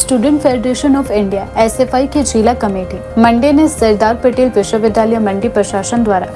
Student federation of India SFI की जिला committee मंडी ने सरदार पटेल विश्वविद्यालय मंडी प्रशासन द्वारा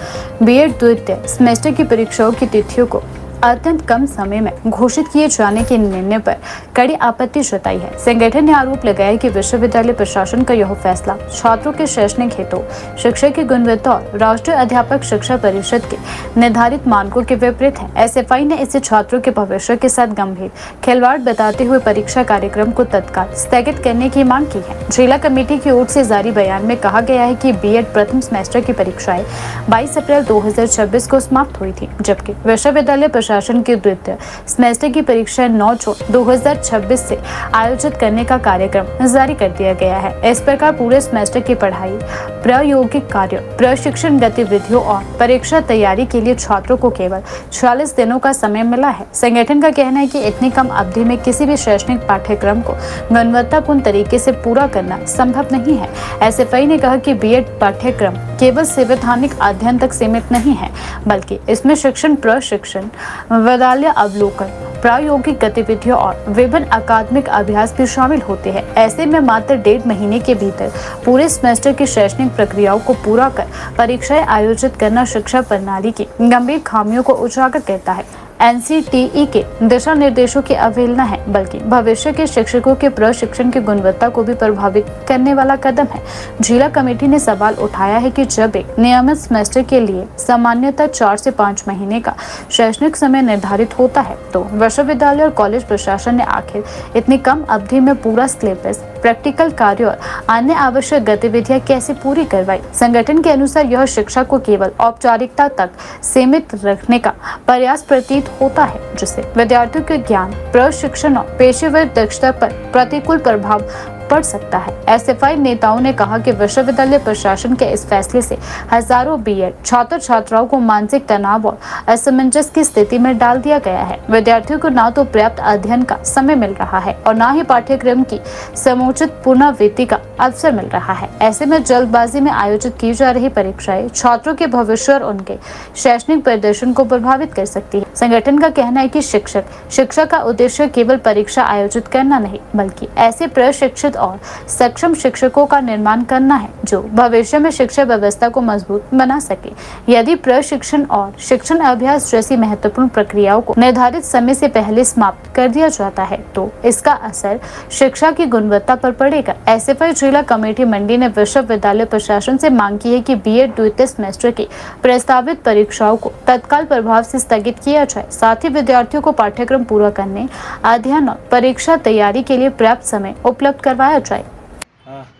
बीएड द्वितीय सेमेस्टर की परीक्षाओं की तिथियों को अत्यंत कम समय में घोषित किए जाने के निर्णय पर कड़ी आपत्ति जताई है। संगठन ने आरोप लगाया कि विश्वविद्यालय प्रशासन का यह फैसला छात्रों के शैक्षणिक हेतु शिक्षा की गुणवत्ता और राष्ट्रीय अध्यापक शिक्षा परिषद के निर्धारित मानकों के विपरीत है। एसएफआई ने इसे छात्रों के भविष्य के साथ गंभीर खिलवाड़ बताते हुए परीक्षा कार्यक्रम को तत्काल स्थगित करने की मांग की है। जिला कमेटी की ओर से जारी बयान में कहा गया है कि बीएड प्रथम सेमेस्टर की परीक्षाएं 22 अप्रैल 2026 को समाप्त हुई थी, जबकि विश्वविद्यालय प्रशासन की द्वितीय सेमेस्टर की परीक्षा 9 जून 2026 से आयोजित करने का कार्यक्रम जारी कर दिया गया है। इस प्रकार पूरे सेमेस्टर की पढ़ाई, प्रायोगिक कार्य, प्रशिक्षण गतिविधियों और परीक्षा तैयारी के लिए छात्रों को केवल 46 दिनों का समय मिला है। संगठन का कहना है कि इतनी कम अवधि में किसी भी शैक्षणिक पाठ्यक्रम को गुणवत्तापूर्ण तरीके से पूरा करना संभव नहीं है। एसएफआई ने कहा कि बीएड पाठ्यक्रम केवल संवैधानिक अध्ययन तक सीमित नहीं है, बल्कि इसमें शिक्षण, प्रशिक्षण, विद्यालय अवलोकन, प्रायोगिक गतिविधियों और विभिन्न अकादमिक अभ्यास भी शामिल होते हैं। ऐसे में मात्र 1.5 महीने के भीतर पूरे सेमेस्टर की शैक्षणिक प्रक्रियाओं को पूरा कर परीक्षाएं आयोजित करना शिक्षा प्रणाली की गंभीर खामियों को उजागर करता है। एनसीटीई के दिशा निर्देशों की अवहेलना है, बल्कि भविष्य के शिक्षकों के प्रशिक्षण की गुणवत्ता को भी प्रभावित करने वाला कदम है। जिला कमेटी ने सवाल उठाया है कि जब एक नियमित सेमेस्टर के लिए सामान्यतः 4 से 5 महीने का शैक्षणिक समय निर्धारित होता है, तो विश्वविद्यालय और कॉलेज प्रशासन ने आखिर इतनी कम अवधि में पूरा सिलेबस, प्रैक्टिकल कार्य और अन्य आवश्यक गतिविधियां कैसे पूरी करवाई। संगठन के अनुसार यह शिक्षा को केवल औपचारिकता तक सीमित रखने का प्रयास प्रतीत होता है, जिससे विद्यार्थियों के ज्ञान, प्रशिक्षण और पेशेवर दक्षता पर प्रतिकूल प्रभाव पड़ सकता है। एसएफआई नेताओं ने कहा कि विश्वविद्यालय प्रशासन के इस फैसले से हजारों बीएड छात्र छात्राओं को मानसिक तनाव और असमंजस की स्थिति में डाल दिया गया है। विद्यार्थियों को न तो पर्याप्त अध्ययन का समय मिल रहा है और न ही पाठ्यक्रम की समुचित पुनरावृत्ति का अवसर मिल रहा है। ऐसे में जल्दबाजी में आयोजित की जा रही परीक्षाएं छात्रों के भविष्य और उनके शैक्षणिक प्रदर्शन को प्रभावित कर सकती है। संगठन का कहना है कि शिक्षा का उद्देश्य केवल परीक्षा आयोजित करना नहीं, बल्कि ऐसे प्रशिक्षित और सक्षम शिक्षकों का निर्माण करना है जो भविष्य में शिक्षा व्यवस्था को मजबूत बना सके। यदि प्रशिक्षण और शिक्षण अभ्यास जैसी महत्वपूर्ण प्रक्रियाओं को निर्धारित समय से पहले समाप्त कर दिया जाता है, तो इसका असर शिक्षा की गुणवत्ता पर पड़ेगा। एसएफआई जिला कमेटी मंडी ने विश्वविद्यालय प्रशासन से मांग की है कि बीएड द्वितीय सेमेस्टर की प्रस्तावित परीक्षाओं को तत्काल प्रभाव से स्थगित किया जाए, साथ ही विद्यार्थियों को पाठ्यक्रम पूरा करने, अध्ययन और परीक्षा तैयारी के लिए पर्याप्त समय उपलब्ध करवाया जाए।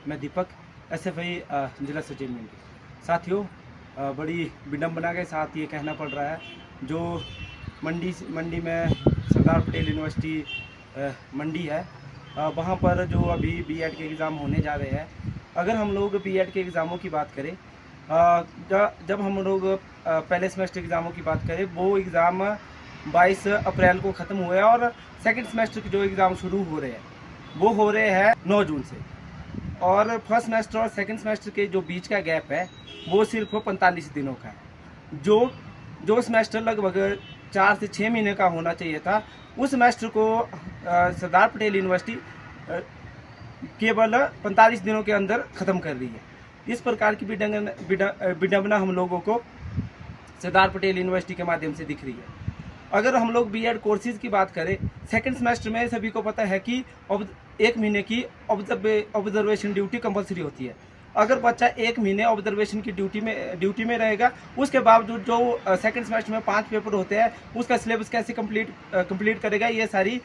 मैं दीपक, एसएफआई जिला सचिव मंडी। साथियों, बड़ी विडम्बना के साथ ये कहना पड़ रहा है, जो मंडी में सरदार पटेल यूनिवर्सिटी मंडी है, वहाँ पर जो अभी बीएड के एग्ज़ाम होने जा रहे हैं। अगर हम लोग बीएड के एग्ज़ामों की बात करें, जब हम लोग पहले सेमेस्टर एग्ज़ामों की बात करें, वो एग्ज़ाम 22 अप्रैल को ख़त्म हुए हैं और सेकंड सेमेस्टर के जो एग्ज़ाम शुरू हो रहे हैं वो हो रहे हैं 9 जून से। और फर्स्ट सेमेस्टर और सेकंड सेमेस्टर के जो बीच का गैप है वो सिर्फ 45 दिनों का है। जो सेमेस्टर लगभग 4 से 6 महीने का होना चाहिए था, उस सेमेस्टर को सरदार पटेल यूनिवर्सिटी केवल 45 दिनों के अंदर ख़त्म कर रही है। इस प्रकार की विडंबना हम लोगों को सरदार पटेल यूनिवर्सिटी के माध्यम से दिख रही है। अगर हम लोग बीएड कोर्सेज की बात करें, सेकंड सेमेस्टर में सभी को पता है कि 1 महीने की ऑब्जर्वेशन ड्यूटी कंपलसरी होती है। अगर बच्चा 1 महीने ऑब्जर्वेशन की ड्यूटी में रहेगा, उसके बावजूद जो सेकंड सेमेस्टर में 5 पेपर होते हैं, उसका सिलेबस कैसे कंप्लीट करेगा, ये सारी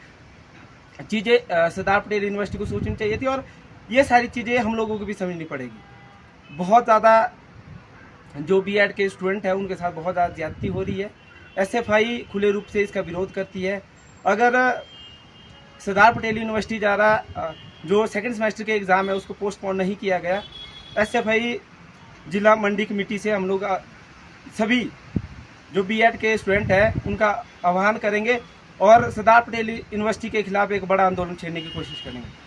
चीज़ें सरदार पटेल यूनिवर्सिटी को सोचनी चाहिए थी और ये सारी चीज़ें हम लोगों को भी समझनी पड़ेगी। बहुत ज़्यादा जो बीएड के स्टूडेंट हैं उनके साथ बहुत ज़्यादा ज्यादती हो रही है। एसएफआई खुले रूप से इसका विरोध करती है। अगर सरदार पटेल यूनिवर्सिटी द्वारा जो सेकंड सेमेस्टर के एग्ज़ाम है उसको पोस्टपोन नहीं किया गया, एसएफआई जिला मंडी कमेटी से हम लोग सभी जो बीएड के स्टूडेंट हैं उनका आह्वान करेंगे और सरदार पटेल यूनिवर्सिटी के खिलाफ एक बड़ा आंदोलन छेड़ने की कोशिश करेंगे।